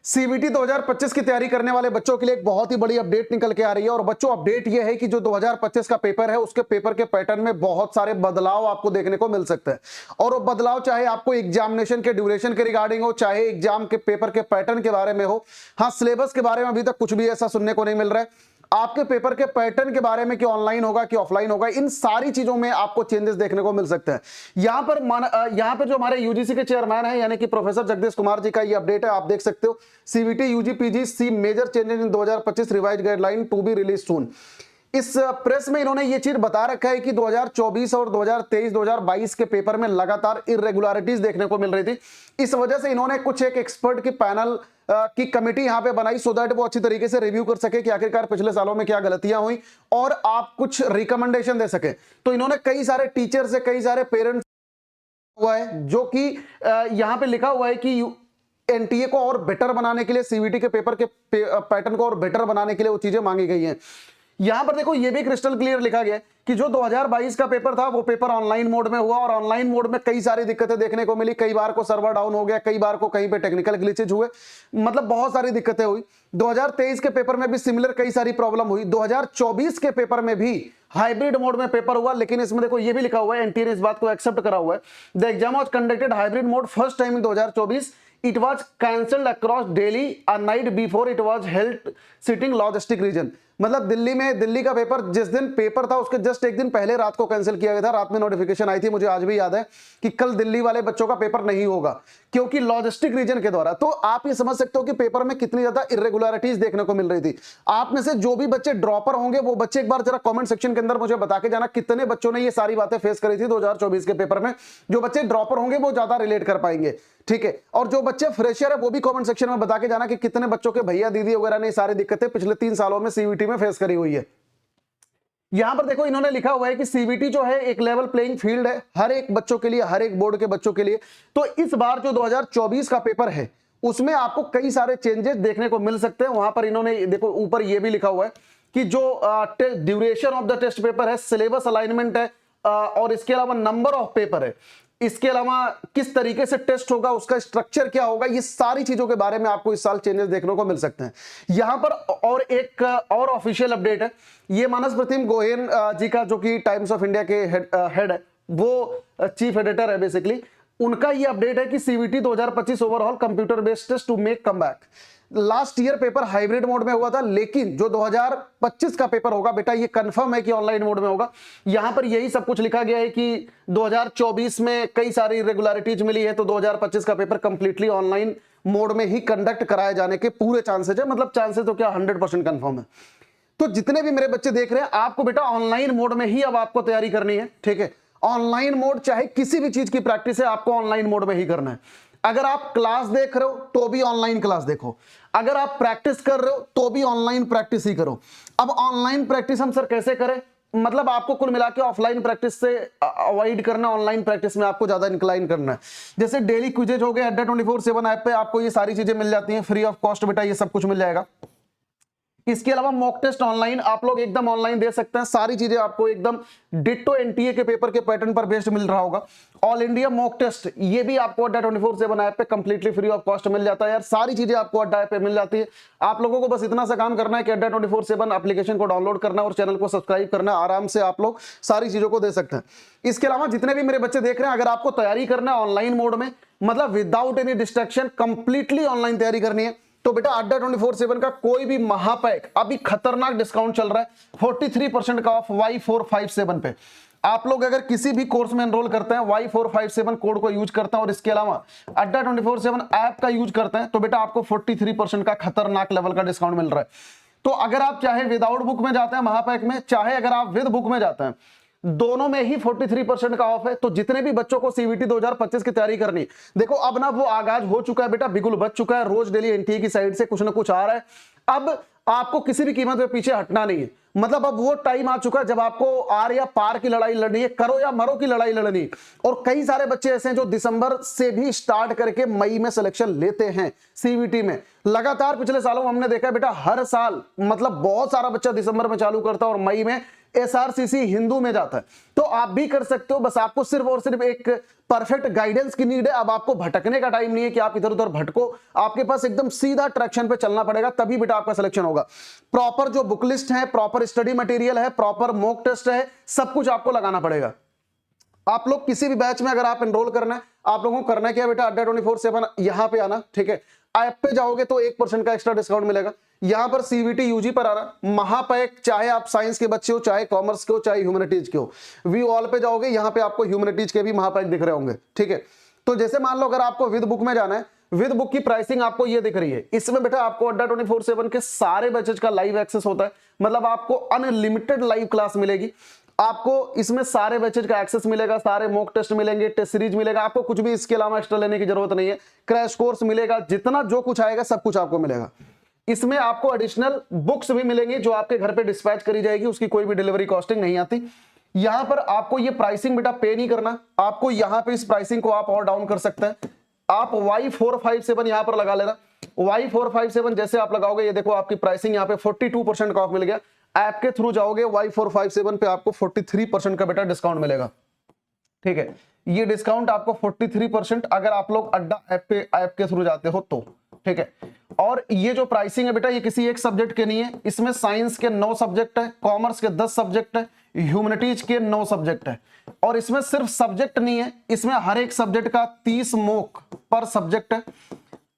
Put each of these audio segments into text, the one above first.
CBT 2025 की तैयारी करने वाले बच्चों के लिए एक बहुत ही बड़ी अपडेट निकल के आ रही है। और बच्चों, अपडेट यह है कि जो 2025 का पेपर है उसके पेपर के पैटर्न में बहुत सारे बदलाव आपको देखने को मिल सकते हैं। और वो बदलाव चाहे आपको एग्जामिनेशन के ड्यूरेशन के रिगार्डिंग हो, चाहे एग्जाम के पेपर के पैटर्न के बारे में हो। हाँ, सिलेबस के बारे में अभी तक कुछ भी ऐसा सुनने को नहीं मिल रहा है। आपके पेपर के पैटर्न के बारे में कि ऑनलाइन होगा कि ऑफलाइन होगा, इन सारी चीजों में आपको चेंजेस देखने को मिल सकते हैं। यहां पर जो हमारे यूजीसी के चेयरमैन हैं यानी कि प्रोफेसर जगदीश कुमार जी का ये अपडेट है, आप देख सकते हो। CBT UG PG see major changes in 2025 revise guideline to be release soon. इस प्रेस में इन्होंने ये चीज बता रखा है कि 2024 और 2023 2022 के पेपर में लगातार इरेगुलरिटीज देखने को मिल रही थी। इस वजह से इन्होंने कुछ एक एक्सपर्ट की पैनल की कमेटी यहां पे बनाई, सो दैट वो अच्छी तरीके से रिव्यू कर सके कि आखिरकार पिछले सालों में क्या गलतियां हुई और आप कुछ रिकमेंडेशन दे सके। तो इन्होंने कई सारे टीचर से, कई सारे पेरेंट्स हुआ है, जो कि यहां पे लिखा हुआ है कि एनटीए को और बेटर बनाने के लिए, सीबीटी के पेपर के पैटर्न को और बेटर बनाने के लिए वो चीजें मांगी गई हैं। यहां पर देखो, ये भी क्रिस्टल क्लियर लिखा गया है कि जो 2022 का पेपर था वो पेपर ऑनलाइन मोड में हुआ और ऑनलाइन मोड में कई सारी दिक्कतें देखने को मिली। कई बार को सर्वर डाउन हो गया, कई बार को कहीं पे टेक्निकल ग्लिचेज हुए, मतलब बहुत सारी दिक्कतें हुई। 2023 के पेपर में भी सिमिलर कई सारी प्रॉब्लम हुई। 2024 के पेपर में भी हाइब्रिड मोड में पेपर हुआ, लेकिन इसमें देखो ये भी लिखा हुआ है, एनटीए ने इस बात को एक्सेप्ट करा हुआ है। The exam was conducted hybrid mode first time in 2024। It was cancelled across Delhi a night before it was held sitting logistic region। मतलब दिल्ली का पेपर जिस दिन पेपर था उसके जस्ट एक दिन पहले रात को कैंसिल किया गया था। रात में नोटिफिकेशन आई थी, मुझे आज भी याद है कि कल दिल्ली वाले बच्चों का पेपर नहीं होगा क्योंकि लॉजिस्टिक रीजन के द्वारा। तो आप ये समझ सकते हो कि पेपर में कितनी ज्यादा इरेगुलरिटीज देखने को मिल रही थी। आप में से जो भी बच्चे ड्रॉपर होंगे वो बच्चे एक बार जरा कमेंट सेक्शन के अंदर मुझे बता के जाना कितने बच्चों ने ये सारी बातें फेस करी थी 2024 के पेपर में। जो बच्चे ड्रॉपर होंगे वो ज्यादा रिलेट कर पाएंगे, ठीक है। और जो बच्चे फ्रेशर है वो भी कमेंट सेक्शन में बता के जाना कि कितने बच्चों के भैया दीदी वगैरह ने सारी दिक्कतें पिछले 3 सालों में सीबीटी में फेस करी हुई है। यहां पर देखो, इन्होंने लिखा हुआ है कि सीबीटी जो है एक लेवल प्लेइंग फील्ड है हर एक बच्चों के लिए, हर एक बोर्ड के बच्चों के लिए। तो इस बार जो 2024 का पेपर है उसमें आपको कई सारे चेंजेस देखने को मिल सकते हैं। वहां पर इन्होंने देखो ऊपर ये भी लिखा हुआ है कि जो duration of the test paper है, सिलेबस अलाइनमेंट है, और इसके अलावा नंबर ऑफ पेपर है, इसके अलावा किस तरीके से टेस्ट होगा, उसका स्ट्रक्चर क्या होगा, ये सारी चीजों के बारे में आपको इस साल चेंजेस देखने को मिल सकते हैं। यहां पर और एक और ऑफिशियल अपडेट है, ये मानस प्रतिम गोहेन जी का, जो कि टाइम्स ऑफ इंडिया के हेड है, वो चीफ एडिटर है बेसिकली, उनका ये अपडेट है कि CBT 2025 overall computer based test to make comeback. Last year paper hybrid mode में हुआ था, लेकिन जो 2025 का पेपर होगा बेटा ये कंफर्म है कि ऑनलाइन मोड में होगा। यहां पर यही सब कुछ लिखा गया है कि 2024 में कई सारी इरेगुलरिटीज मिली है, तो 2025 का पेपर कंप्लीटली ऑनलाइन मोड में ही कंडक्ट कराए जाने के पूरे चांसेस है। मतलब चांसेस तो क्या 100% कंफर्म है। तो जितने भी मेरे बच्चे देख रहे हैं, आपको बेटा ऑनलाइन मोड में ही अब आपको तैयारी करनी है, ठीक है। ऑनलाइन मोड, चाहे किसी भी चीज की प्रैक्टिस है, आपको ऑनलाइन मोड में ही करना है। अगर आप क्लास देख रहे हो तो भी ऑनलाइन क्लास देखो, अगर आप प्रैक्टिस कर रहे हो तो भी ऑनलाइन प्रैक्टिस ही करो। अब ऑनलाइन प्रैक्टिस हम सर कैसे करें? मतलब आपको कुल मिला के ऑफलाइन प्रैक्टिस से अवॉइड करना, ऑनलाइन प्रैक्टिस में आपको ज्यादा इंक्लाइन करना है। जैसे डेली क्विजेज हो गए, अड्डा 24/7 ऐप पे आपको ये सारी चीजें मिल जाती हैं फ्री ऑफ कॉस्ट बेटा, ये सब कुछ मिल जाएगा। इसके अलावा मॉक टेस्ट ऑनलाइन आप लोग एकदम ऑनलाइन दे सकते हैं, सारी चीजें आपको एकदम डिट्टो एनटीए के पेपर के पैटर्न पर बेस्ड मिल रहा होगा। ऑल इंडिया मॉक टेस्ट ये भी आपको अड्डा 24/7 ऐप पे कंप्लीटली फ्री ऑफ कॉस्ट मिल जाता है यार। सारी चीजें आपको अड्डा ऐप पे मिल जाती है। आप लोगों को बस इतना सा काम करना है कि अड्डा 24/7 एप्लीकेशन को डाउनलोड करना और चैनल को सब्सक्राइब करना, आराम से आप लोग सारी चीजों को दे सकते हैं। इसके अलावा जितने भी मेरे बच्चे देख रहे हैं, अगर आपको तैयारी करना है ऑनलाइन मोड में, मतलब without any distraction completely online तैयारी करनी है, तो बेटा अड्डा 24/7 का कोई भी महापैक अभी खतरनाक डिस्काउंट चल रहा है, 43% का ऑफ Y457 पे। आप लोग अगर किसी भी कोर्स में एनरोल करते हैं, Y457 कोड को यूज करते हैं और इसके अलावा अड्डा 24/7 ऐप का यूज करते हैं, तो बेटा आपको 43% का खतरनाक लेवल का डिस्काउंट मिल रहा है। तो अगर आप चाहे विदाउट बुक में जाते हैं महापैक में, चाहे अगर आप विद बुक में जाते हैं, दोनों में ही 43% का ऑफ है। तो जितने भी बच्चों को सीबीटी 2025 की तैयारी करनी, देखो अब ना वो आगाज हो चुका है बेटा, बिगुल बच चुका है, रोज डेली एनटीए की साइड से कुछ ना कुछ आ रहा है। अब आपको किसी भी कीमत पे पीछे हटना नहीं है। मतलब अब वो टाइम आ चुका है जब आपको आर या पार की लड़ाई लड़नी है, करो या मरो की लड़ाई लड़नी। और कई सारे बच्चे ऐसे हैं जो दिसंबर से भी स्टार्ट करके मई में सिलेक्शन लेते हैं सीबीटी में। लगातार पिछले सालों में हमने देखा है बेटा, हर साल मतलब बहुत सारा बच्चा दिसंबर में चालू करता है और मई में SRCC हिंदू में जाता है। तो आप भी कर सकते हो, बस आपको सिर्फ और सिर्फ एक परफेक्ट गाइडेंस की नीड है। अब आपको भटकने का टाइम नहीं है कि आप इधर उधर भटको, आपके पास एकदम सीधा ट्रैक्शन पे चलना पड़ेगा, तभी बेटा आपका सिलेक्शन होगा। प्रॉपर जो बुक लिस्ट है, प्रॉपर स्टडी मटेरियल है, प्रॉपर मॉक टेस्ट है, सब कुछ आपको लगाना पड़ेगा। आप लोग किसी भी बैच में अगर आप एनरोल करना है, आप लोगों को करना क्या है बेटा, अड्डा 24/7 यहां पे आना, ठीक है। ऐप पे जाओगे तो 1% का एक्स्ट्रा डिस्काउंट मिलेगा। यहां पर CVT UG पर आ रहा, महापैक, चाहे आप साइंस के बच्चे हो, चाहे कॉमर्स के हो, चाहे ह्यूमैनिटीज के हो। व्यू ऑल पे जाओगे, यहां पे आपको ह्यूमैनिटीज के भी महापैक दिख रहे होंगे, ठीक है। तो जैसे मान लो अगर आपको विद बुक में जाना है, विद बुक की प्राइसिंग आपको ये दिख रही है। इसमें बेटा आपको अड्डा 24/7 के सारे बैचेज का लाइव एक्सेस होता है, मतलब आपको अनलिमिटेड लाइव क्लास मिलेगी। आपको इसमें सारे बैचेज का एक्सेस मिलेगा, सारे मॉक टेस्ट मिलेंगे, टेस्ट सीरीज मिलेगा, आपको कुछ भी इसके अलावा एक्स्ट्रा लेने की जरूरत नहीं है। क्रैश कोर्स मिलेगा, जितना जो कुछ आएगा सब कुछ आपको मिलेगा। इसमें आपको एडिशनल बुक्स भी मिलेंगी जो आपके घर पे डिस्पैच करी जाएगी, उसकी कोई भी डिलीवरी कॉस्टिंग नहीं आती। यहां पर आपको ये प्राइसिंग बेटा पे नहीं करना, आपको यहां पे इस प्राइसिंग को आप और डाउन कर सकते हैं। आप Y457 यहां पर लगा लेना। Y457 जैसे आप लगाओगे, ये देखो आपकी प्राइसिंग यहां पे 42% का ऑफ मिल गया। ऐप के थ्रू जाओगे Y457 पे आपको 43% का बेटा डिस्काउंट मिलेगा, ठीक है। ये डिस्काउंट आपको 43% अगर आप लोग अड्डा ऐप के थ्रू जाते हो तो, ठीक है। और ये जो प्राइसिंग है बेटा, ये किसी एक सब्जेक्ट के नहीं है। इसमें साइंस के 9 सब्जेक्ट है, कॉमर्स के 10 सब्जेक्ट है, ह्यूमैनिटीज के 9 सब्जेक्ट है। और इसमें सिर्फ सब्जेक्ट नहीं है, इसमें हर एक सब्जेक्ट का 30 मॉक पर सब्जेक्ट है,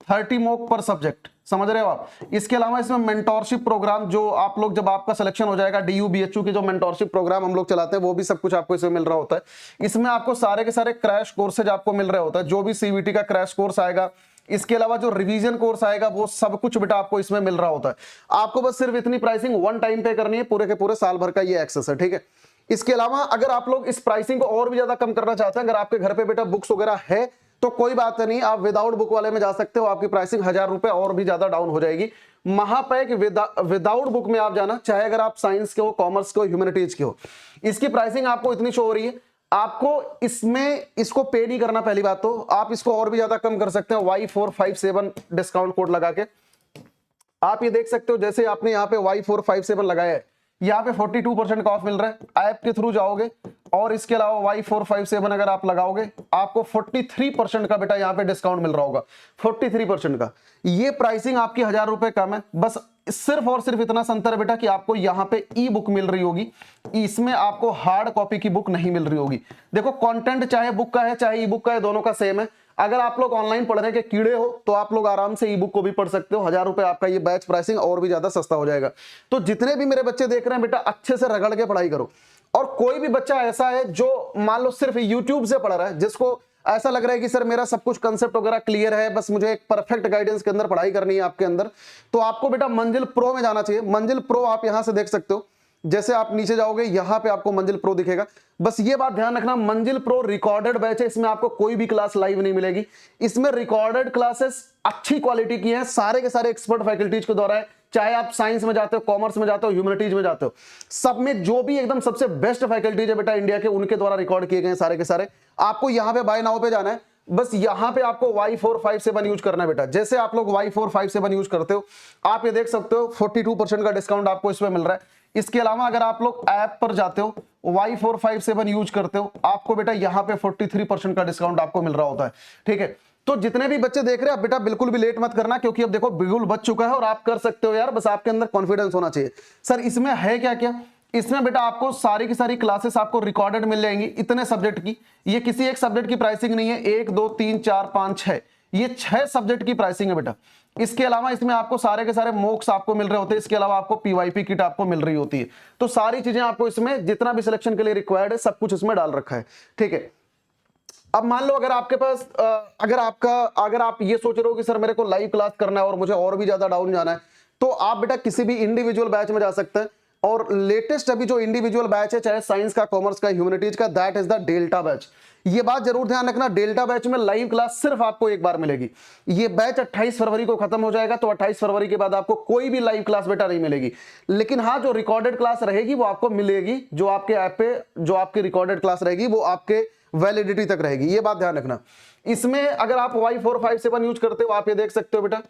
30 मॉक पर सब्जेक्ट, समझ रहे हो आप। इसके अलावा इसमें मेंटोरशिप प्रोग्राम, जो आप लोग जब आपका सिलेक्शन हो जाएगा, DU BHU के जो मेंटोरशिप प्रोग्राम हम लोग चलाते हैं, वो भी सब कुछ आपको इसमें मिल रहा होता है। इसमें आपको सारे के सारे क्रैश कोर्सेज आपको मिल रहे होता है, जो भी CVT का क्रैश कोर्स आएगा, इसके अलावा जो रिवीजन कोर्स आएगा, वो सब कुछ बेटा आपको इसमें मिल रहा होता है। आपको बस सिर्फ इतनी प्राइसिंग वन टाइम पे करनी है, पूरे के पूरे साल भर का ये एक्सेस है, ठीक है। इसके अलावा अगर आप लोग इस प्राइसिंग को और भी ज्यादा कम करना चाहते हैं, अगर आपके घर पे बेटा बुक्स वगैरह है तो कोई बात नहीं, आप विदाउट बुक वाले में जा सकते हो, आपकी प्राइसिंग 1000 रुपए और भी ज्यादा डाउन हो जाएगी। महापैक विदाउट बुक में आप जाना, चाहे अगर आप साइंस के हो, कॉमर्स के हो, ह्यूमैनिटीज के हो, इसकी प्राइसिंग आपको इतनी शो हो रही है। आपको इसमें इसको पे नहीं करना, पहली बात तो आप इसको और भी ज्यादा कम कर सकते हैं Y457 डिस्काउंट कोड लगा के। आप ये देख सकते हो, जैसे आपने यहाँ पे Y457 लगाया है, यहाँ पे 42% का ऑफ मिल रहा है। ऐप के थ्रू जाओगे और इसके अलावा Y457 अगर आप लगाओगे, आपको 43% का बेटा यहाँ पे डिस्काउंट मिल रहा होगा, 43% का। ये प्राइसिंग आपकी 1000 रुपए कम है, बस सिर्फ और सिर्फ इतना संतर है बेटा कि आपको यहाँ पे ई बुक मिल रही होगी, इसमें आपको हार्ड कॉपी की बुक नहीं मिल रही होगी। देखो कंटेंट चाहे बुक का है चाहे ई बुक का है, दोनों का सेम है। अगर आप लोग ऑनलाइन पढ़ने के कीड़े हो तो आप लोग आराम से ई बुक को भी पढ़ सकते हो, 1000 रुपए आपका ये बैच प्राइसिंग और भी ज्यादा सस्ता हो जाएगा। तो जितने भी मेरे बच्चे देख रहे हैं बेटा, अच्छे से रगड़ के पढ़ाई करो। और कोई भी बच्चा ऐसा है जो मान लो सिर्फ यूट्यूब से पढ़ रहा है, जिसको ऐसा लग रहा है कि सर मेरा सब कुछ कंसेप्ट वगैरह क्लियर है, बस मुझे एक परफेक्ट गाइडेंस के अंदर पढ़ाई करनी है आपके अंदर, तो आपको बेटा मंजिल प्रो में जाना चाहिए। मंजिल प्रो आप यहां से देख सकते हो, जैसे आप नीचे जाओगे यहां पे आपको मंजिल प्रो दिखेगा। बस ये बात ध्यान रखना, मंजिल प्रो रिकॉर्डेड बैच है, इसमें आपको कोई भी क्लास लाइव नहीं मिलेगी। इसमें रिकॉर्डेड क्लासेस अच्छी क्वालिटी की है, सारे के सारे एक्सपर्ट फैकल्टीज के द्वारा है। चाहे आप साइंस में जाते हो, कॉमर्स में जाते हो, ह्यूमैनिटीज में जाते हो, सब में जो भी एकदम सबसे बेस्ट फैकल्टीज है बेटा इंडिया के, उनके द्वारा रिकॉर्ड किए गए सारे के सारे। आपको यहां पे बाय नाउ पे जाना है, बस यहां पे आपको Y457 यूज करना है बेटा। जैसे आप लोग Y457 यूज करते हो, आप ये देख सकते हो 42% का डिस्काउंट आपको इसमें मिल रहा है। इसके अलावा अगर आप लोग ऐप पर जाते हो, Y457 यूज करते हो, आपको बेटा यहां पे 43% का डिस्काउंट आपको मिल रहा होता है, ठीक है। तो जितने भी बच्चे देख रहे हैं, अब बेटा बिल्कुल भी लेट मत करना, क्योंकि अब देखो बिगुल बच चुका है और आप कर सकते हो यार, बस आपके अंदर कॉन्फिडेंस होना चाहिए। सर इसमें है क्या क्या? इसमें बेटा आपको सारी की सारी क्लासेस आपको रिकॉर्डेड मिल जाएंगी, इतने सब्जेक्ट की। ये किसी एक सब्जेक्ट की प्राइसिंग नहीं है, 1 2 3 4 5 6, ये 6 सब्जेक्ट की प्राइसिंग है बेटा। इसके अलावा इसमें आपको सारे के सारे मॉक्स आपको मिल रहे होते हैं, इसके अलावा आपको PYP किट आपको मिल रही होती है। तो सारी चीजें आपको इसमें जितना भी सिलेक्शन के लिए रिक्वायर्ड है, सब कुछ इसमें डाल रखा है, ठीक है। अब मान लो अगर आपके पास अगर आप ये सोच रहे हो कि सर मेरे को लाइव क्लास करना है और मुझे और भी ज्यादा डाउन जाना है, तो आप बेटा किसी भी इंडिविजुअल बैच में जा सकते हैं। और लेटेस्ट अभी जो इंडिविजुअल बैच है, चाहे साइंस का, कॉमर्स का, ह्यूमैनिटीज का, that is the delta batch. ये बात जरूर ध्यान रखना, डेल्टा बैच में लाइव क्लास सिर्फ आपको एक बार मिलेगी। ये बैच 28 फरवरी को खत्म हो जाएगा, तो 28 फरवरी के बाद आपको कोई भी लाइव क्लास बेटा नहीं मिलेगी। लेकिन हाँ, जो रिकॉर्डेड क्लास रहेगी वो आपको मिलेगी, जो आपके ऐप पे जो आपकी रिकॉर्डेड क्लास रहेगी वो आपके वैलिडिटी तक रहेगी, ये बात ध्यान रखना। इसमें अगर आप Y457 यूज करते हो, आप ये देख सकते हो बेटा,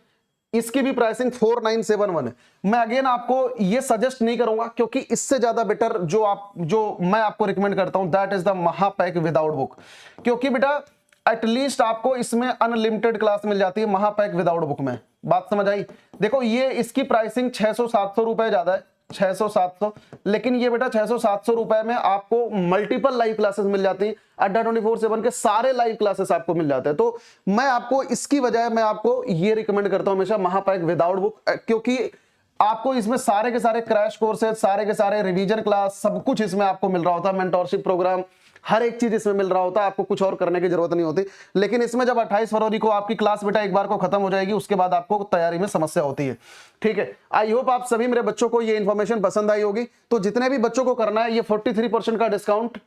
इसकी भी प्राइसिंग 4971 है। मैं अगेन आपको ये सजेस्ट नहीं करूंगा, क्योंकि इससे ज्यादा बेटर जो मैं आपको रिकमेंड करता हूं दैट इज द महापैक विदाउट बुक। क्योंकि बेटा एटलीस्ट आपको इसमें अनलिमिटेड क्लास मिल जाती है महापैक विदाउट बुक में। बात समझ आई? देखो ये इसकी प्राइसिंग 600-700 रुपए ज्यादा है, 600-700, लेकिन ये बेटा 600-700 रुपए में आपको मल्टीपल लाइव क्लासेस मिल जाती है। अड्डा 24/7 के सारे लाइव क्लासेस आपको मिल जाते हैं। तो मैं आपको इसकी वजह मैं आपको ये रिकमेंड करता हूं हमेशा महापैक विदाउट बुक, क्योंकि आपको इसमें सारे के सारे क्रैश कोर्सेज, सारे के सारे रिवीजन क्लास, सब कुछ इसमें आपको मिल रहा होता है। मेंटोरशिप प्रोग्राम, हर एक चीज इसमें मिल रहा होता है, आपको कुछ और करने की जरूरत नहीं होती। लेकिन इसमें जब 28 फरवरी को आपकी क्लास बेटा एक बार को खत्म हो जाएगी, उसके बाद आपको तैयारी में समस्या होती है। ठीक है, आई होप आप सभी मेरे बच्चों को ये इंफॉर्मेशन पसंद आई होगी। तो जितने भी बच्चों को करना है, ये 43% का डिस्काउंट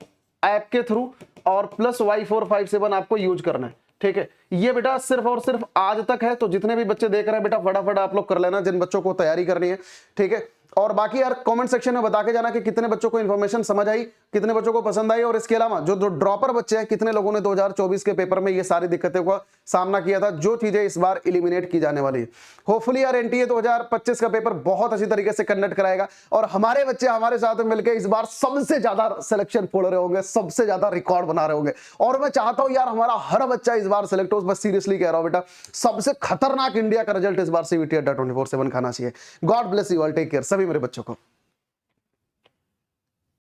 ऐप के थ्रू और प्लस Y457 आपको यूज करना है। ठीक है, ये बेटा सिर्फ और सिर्फ आज तक है। तो जितने भी बच्चे देख रहे हैं बेटा फटाफट आप लोग कर लेना, जिन बच्चों को तैयारी करनी है। ठीक है, और बाकी यार कमेंट सेक्शन में बता के जाना कि कितने बच्चों को इन्फॉर्मेशन समझ आई, कितने बच्चों को पसंद आई, और इसके अलावा जो ड्रॉपर बच्चे हैं, कितने लोगों ने 2024 के पेपर में ये सारी दिक्कतों का सामना किया था, जो चीजें इस बार एलिमिनेट की जाने वाली है। होपफुली यार एनटीए 2025 का पेपर बहुत अच्छी तरीके से कंडक्ट कराएगा, और हमारे बच्चे हमारे साथ मिलकर इस बार सबसे ज्यादा सिलेक्शन फोड़ रहे होंगे, सबसे ज्यादा रिकॉर्ड बना रहे होंगे। और मैं चाहता हूं यार हमारा हर बच्चा इस बार सिलेक्ट हो। बस सीरियसली कह रहा हूं बेटा, सबसे खतरनाक इंडिया का रिजल्ट इस बार CVT अड्डा 24/7 खाना चाहिए। God bless you all, take care सभी मेरे बच्चों को।